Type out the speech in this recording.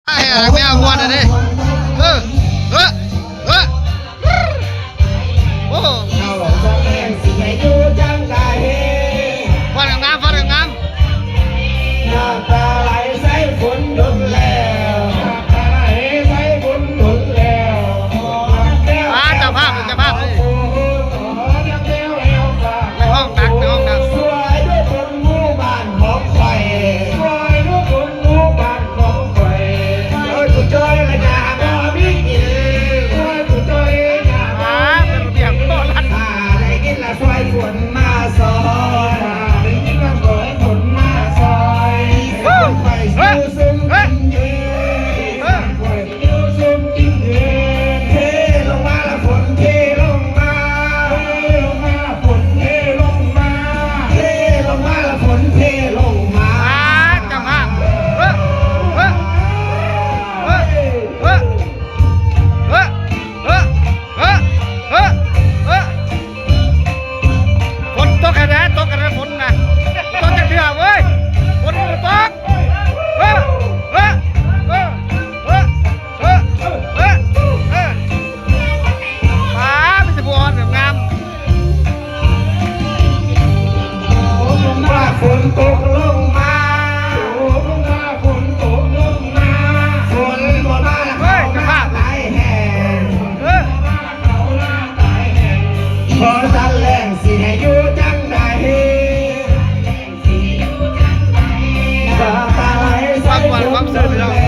ไม่เอางวนเลยเออเออเออโอ้ฟันงามฟันงามน้ำตาไหลใส่ฝนดนแล้วน้ำตาไหลใส่ฝนดนแล้วเจ้าภาพเจ้าภาพเลยในห้องดังในห้องดังสวยด้วยคนหมู่บ้านของไฟสวยด้วยคนหมู่บ้านของไฟโอ้ยกูจ้อยกระจาบ่มีกินโอ้ยกูจ้อยกระจาเป็นระเบียบโบราณถ้าได้กินละสวยฝนมาซอยได้กินละสวยฝนมาซอยไฟสู้ซึ่งกินเย็นไฟสู้ซึ่งกินเย็นเทลงมาละฝนเทลงมาเทลงมาฝนเทลงมาเทลงมาละฝนเทลงมาเจ้าภาพเออเออเออเออเออเออเออเออเออฝนตกแค่ไหนตกแค่ไหนฝนนะตกจากเดือเว้ยฝนตกเออเออเออเออเออเออเออไม่ใช่บัวงามว่าฝนตกลงมาว่าฝนตกลงมาฝนบ่มาละเขาหน้าตายแห้งขอสันแรงสิให้อยู่จังใดน้ำตาไหลใส่ฝนดนแล้ว